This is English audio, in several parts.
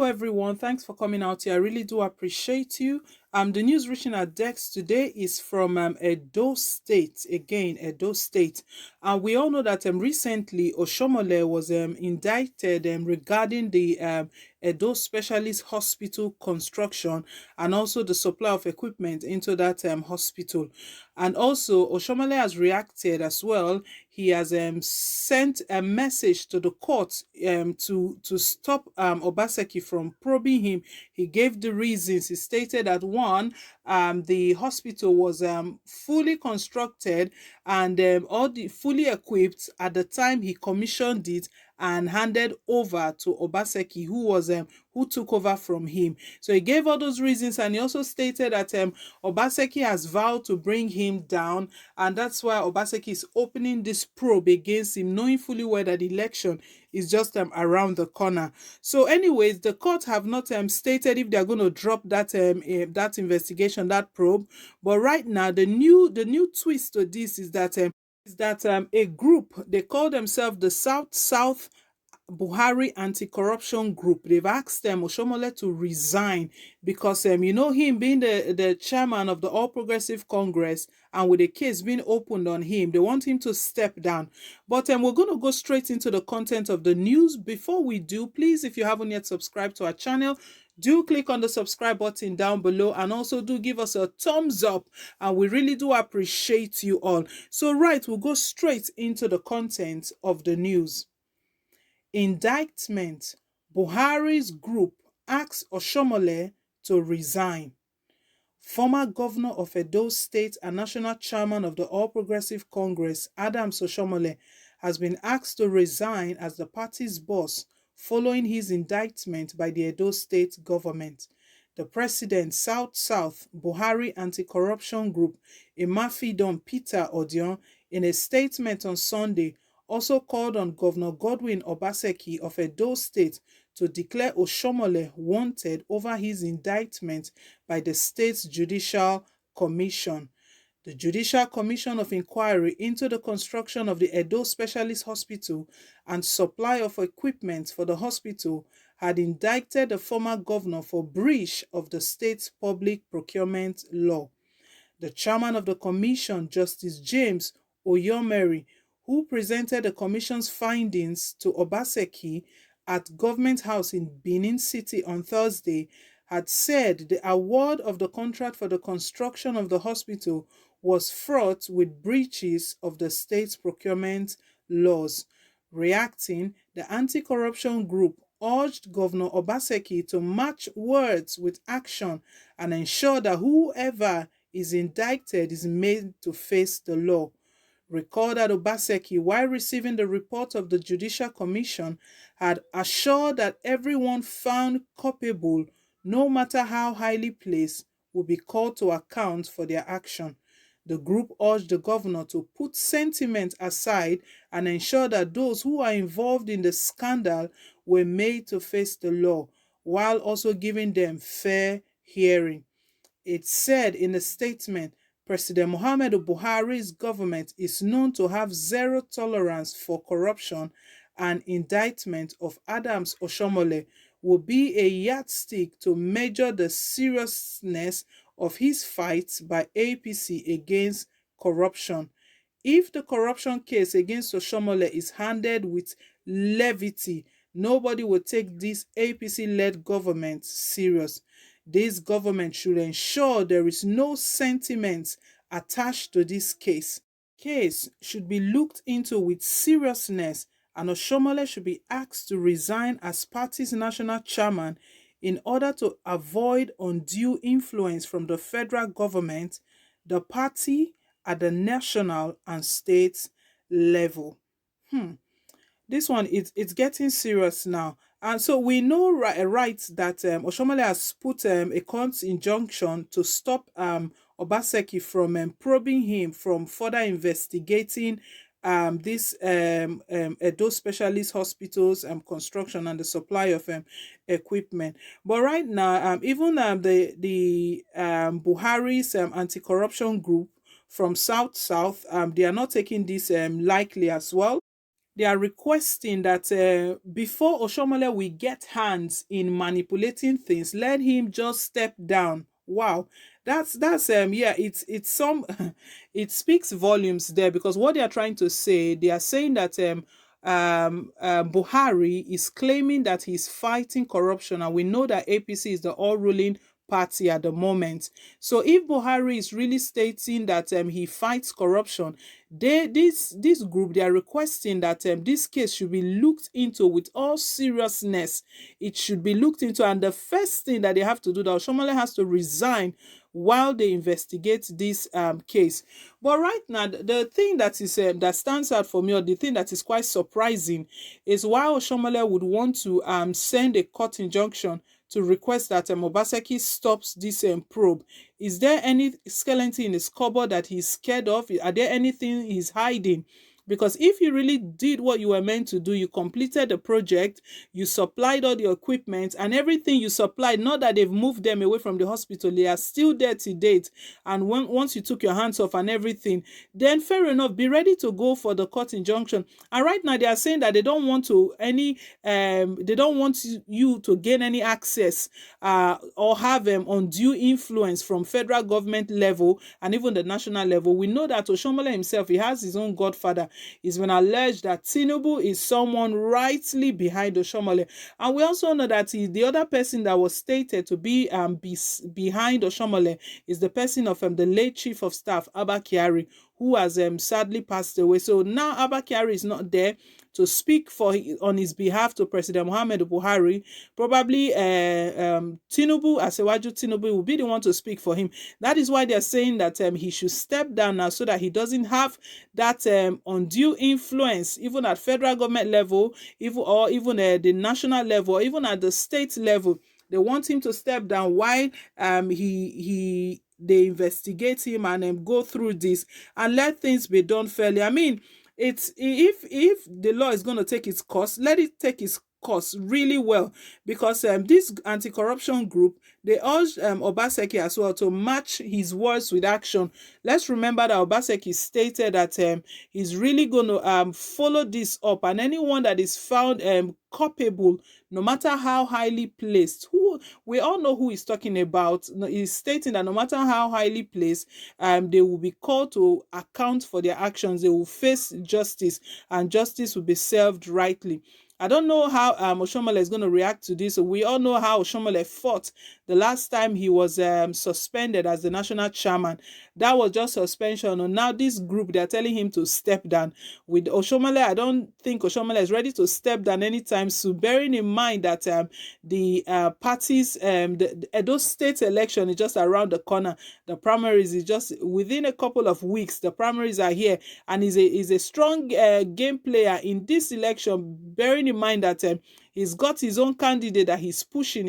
everyone. Thanks for coming out here. I really do appreciate you. The news reaching our decks today is from Edo State. Again, Edo State. And we all know that recently Oshiomole was indicted regarding the Edo Specialist Hospital construction and also the supply of equipment into that hospital. And also, Oshiomole has reacted as well. He has sent a message to the court to stop Obaseki from probing him. He gave the reasons. He stated that one, the hospital was fully constructed and all the fully equipped at the time he commissioned it and handed over to Obaseki, who took over from him. So he gave all those reasons, and he also stated that Obaseki has vowed to bring him down, and that's why Obaseki is opening this probe against him, knowing fully well that the election is just around the corner. So, anyways, the court have not stated if they are going to drop that that investigation, that probe. But right now, the new twist to this is that a group, they call themselves the South Buhari anti-corruption group. They've asked Oshiomole to resign because him being the chairman of the All Progressive Congress, and with the case being opened on him, they want him to step down. But we're going to go straight into the content of the news. Before we do, please, if you haven't yet subscribed to our channel, do click on the subscribe button down below, and also do give us a thumbs up, and we really do appreciate you all. So right, we'll go straight into the content of the news. Indictment: Buhari's group asks Oshiomole to resign. Former governor of Edo State and national chairman of the All Progressive Congress, Adams Oshiomole, has been asked to resign as the party's boss following his indictment by the Edo State government. The president, South Buhari Anti-Corruption Group, Imafidon Peter Odion, in a statement on Sunday, also called on Governor Godwin Obaseki of Edo State to declare Oshiomole wanted over his indictment by the state's Judicial Commission. The Judicial Commission of Inquiry into the construction of the Edo Specialist Hospital and supply of equipment for the hospital had indicted the former governor for breach of the state's public procurement law. The chairman of the commission, Justice James Oyomeri, who presented the commission's findings to Obaseki at Government House in Benin City on Thursday, had said the award of the contract for the construction of the hospital was fraught with breaches of the state's procurement laws. Reacting, the anti-corruption group urged Governor Obaseki to match words with action and ensure that whoever is indicted is made to face the law. Recall that Obaseki, while receiving the report of the Judicial Commission, had assured that everyone found culpable, no matter how highly placed, would be called to account for their action. The group urged the governor to put sentiment aside and ensure that those who are involved in the scandal were made to face the law, while also giving them fair hearing. It said in a statement, President Muhammadu Buhari's government is known to have zero tolerance for corruption, and indictment of Adams Oshiomole will be a yardstick to measure the seriousness of his fight by APC against corruption. If the corruption case against Oshiomole is handled with levity, nobody will take this APC-led government serious. This government should ensure there is no sentiment attached to this case. Case should be looked into with seriousness, and Oshiomole should be asked to resign as party's national chairman in order to avoid undue influence from the federal government, the party at the national and state level. This one, it's getting serious now. And so we know right that Oshiomole has put a court injunction to stop Obaseki from probing him from further investigating this Edo Specialist Hospitals construction and the supply of equipment. But right now, even the Buhari's anti-corruption group from South, they are not taking this lightly as well. they are requesting that before Oshiomole will get hands in manipulating things, let him just step down. Wow, that's yeah, it's some it speaks volumes there, because what they are trying to say, they are saying that Buhari is claiming that he's fighting corruption, and we know that APC is the all ruling party at the moment. So if Buhari is really stating that he fights corruption, this group, they are requesting that this case should be looked into with all seriousness. It should be looked into, and the first thing that they have to do, that Oshiomole has to resign while they investigate this case. But right now, the thing that is that stands out for me, or the thing that is quite surprising, is why Oshiomole would want to send a court injunction to request that Obaseki stops this probe. Is there any skeleton in his cupboard that he's scared of? Are there anything he's hiding? Because if you really did what you were meant to do, you completed the project, you supplied all the equipment and everything you supplied, not that they've moved them away from the hospital, they are still there to date. And once you took your hands off and everything, then fair enough, be ready to go for the court injunction. And right now they are saying that they don't want you to gain any access or have undue influence from federal government level and even the national level. We know that Oshiomole himself, he has his own godfather. It's been alleged that Tinubu is someone rightly behind Oshiomole. And we also know that the other person that was stated to be behind Oshiomole is the person of the late Chief of Staff, Abba Kyari, who has sadly passed away. So now Abba Kyari is not there to speak on his behalf to President Muhammadu Buhari. Probably Tinubu, Asewaju Tinubu, will be the one to speak for him. That is why they are saying that he should step down now, so that he doesn't have that undue influence, even at federal government level, even the national level, or even at the state level. They want him to step down while they investigate him and go through this and let things be done fairly. I mean, it's if the law is going to take its course, let it take its course really well, because this anti-corruption group, they urged Obaseki as well to match his words with action. Let's remember that Obaseki stated that he's really going to follow this up, and anyone that is found culpable, no matter how highly placed, who we all know who he's talking about, he's stating that no matter how highly placed, they will be called to account for their actions. They will face justice, and justice will be served rightly. I don't know how Oshiomole is going to react to this. We all know how Oshiomole fought the last time he was suspended as the national chairman. That was just suspension. And now this group, they're telling him to step down. With Oshiomole, I don't think Oshiomole is ready to step down anytime soon, bearing in mind that the parties, the Edo State election is just around the corner. The primaries is just within a couple of weeks. The primaries are here, and he's a strong game player in this election, bearing in mind that he's got his own candidate that he's pushing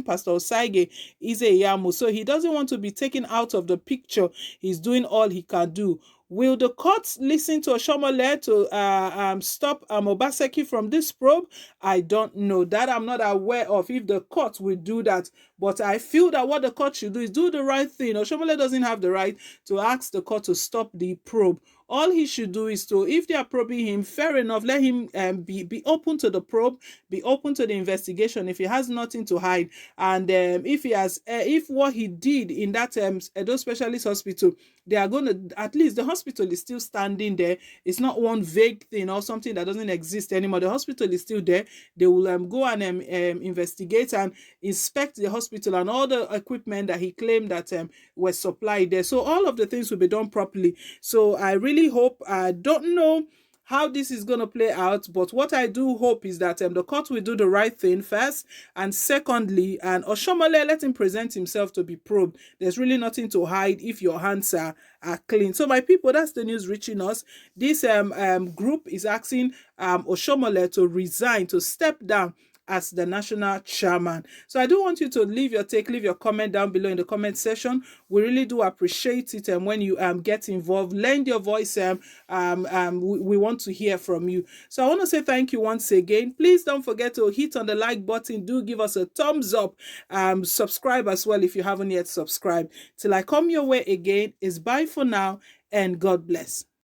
Pastor Osaige Ize-Iyamu. So he doesn't want to be taken out of the picture. He's doing all he can do. Will the courts listen to Oshiomole to stop Obaseki from this probe? I don't know. That I'm not aware of if the court will do that. But I feel that what the court should do is do the right thing. Oshiomole doesn't have the right to ask the court to stop the probe. All he should do is to, if they are probing him, fair enough, let him be open to the probe, be open to the investigation if he has nothing to hide. And if what he did in that Edo Specialist Hospital, they are going to, at least the hospital is still standing there. It's not one vague thing or something that doesn't exist anymore. The hospital is still there. They will go and investigate and inspect the hospital and all the equipment that he claimed that was supplied there. So all of the things will be done properly. So I really hope, I don't know how this is going to play out, but what I do hope is that the court will do the right thing first, and secondly, and Oshiomole, let him present himself to be probed. There's really nothing to hide if your hands are clean. So my people, that's the news reaching us. This group is asking Oshiomole to resign, to step down as the national chairman. So I do want you to leave your take, leave your comment down below in the comment section. We really do appreciate it, and when you get involved, lend your voice. We want to hear from you. So I want to say thank you once again. Please don't forget to hit on the like button. Do give us a thumbs up. Subscribe as well if you haven't yet subscribed. Till I come your way again, it's bye for now, and God bless.